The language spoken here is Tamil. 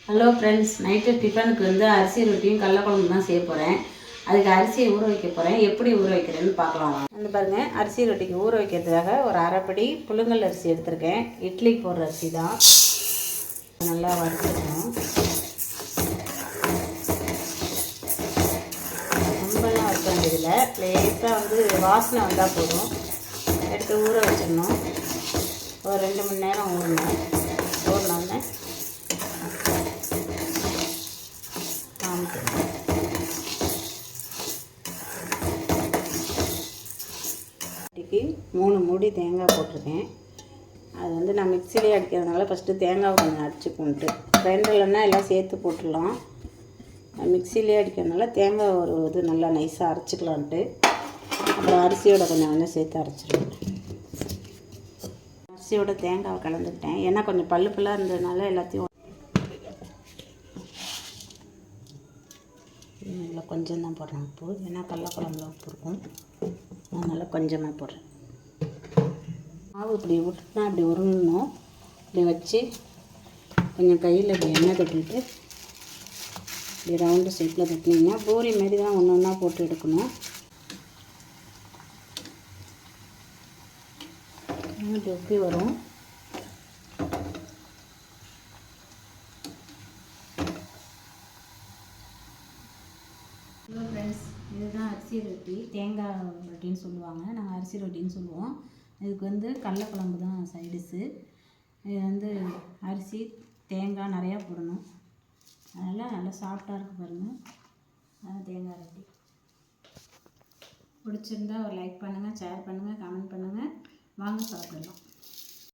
ஹலோ ஃப்ரெண்ட்ஸ், நைட்டு டிஃபனுக்கு வந்து அரிசி ரொட்டியும் கடலக்குழம்பு தான் செய்ய போகிறேன். அதுக்கு அரிசியை ஊற வைக்க போகிறேன். எப்படி ஊற வைக்கிறேன்னு பார்க்கலாம். வந்து பாருங்கள், அரிசி ரொட்டிக்கு ஊற வைக்கிறதுக்காக ஒரு அரைப்படி புழுங்கல் அரிசி எடுத்திருக்கேன். இட்லிக்கு போடுற அரிசி தான். நல்லா வறுத்துக்கணும். ரொம்பலாம் வறுக்க வேண்டியதில்லை, லேசாக வந்து வாசனை வந்தால் போதும். எடுத்து ஊற வச்சிடணும். ஒரு 2 மணி நேரம் ஊறணும். ஊறினோடனே ரொட்டிக்கு 3 மூடி தேங்காய் போட்டிருக்கேன். அது வந்து நான் மிக்சிலே அடிக்கிறதுனால ஃபஸ்ட்டு தேங்காய் கொஞ்சம் அடிச்சுக்கொண்டு, கிரைண்டர்லன்னா எல்லாம் சேர்த்து போட்டுடலாம். மிக்சிலே அடிக்கிறதுனால தேங்காய் ஒரு இது நல்லா நைஸாக அரைச்சிக்கலான்ட்டு அப்புறம் அரிசியோட கொஞ்சம் சேர்த்து அரைச்சிடுவேன். அரிசியோட தேங்காவை கலந்துக்கிட்டேன். ஏன்னா கொஞ்சம் பல்லுப்பெல்லாம் இருந்ததுனால எல்லாத்தையும் இதில் கொஞ்சம் தான் போடுறேன் உப்பு. ஏன்னா கடலக்குழம்புல உப்பு இருக்கும், அதனால் கொஞ்சமாக போடுறேன். மாவு இப்படி விட்டுனா இப்படி உருளணும். இப்படி வச்சு கொஞ்சம் கையில் இப்படி எண்ணெய் தட்டிட்டு இப்படி ரவுண்டு ஷேப்பில் தட்டினீங்கன்னா பூரி மாரி தான் ஒன்று ஒன்றா போட்டு எடுக்கணும். இப்படி உப்பி வரும். ஹலோ ஃப்ரெண்ட்ஸ், இதுதான் அரிசி ரொட்டி. தேங்காய் ரொட்டின்னு சொல்லுவாங்க, நாங்கள் அரிசி ரொட்டின்னு சொல்லுவோம். இதுக்கு வந்து கடலக்குழம்பு தான் சைடிஷ்ஷு. இது வந்து அரிசி தேங்காய் நிறையா போடணும். அதனால் நல்லா சாஃப்டாக இருக்குது பாருங்கள். தேங்காய் ரொட்டி பிடிச்சிருந்தா ஒரு லைக் பண்ணுங்கள், ஷேர் பண்ணுங்கள், கமெண்ட் பண்ணுங்கள். வாங்க சாப்பிடலாம்.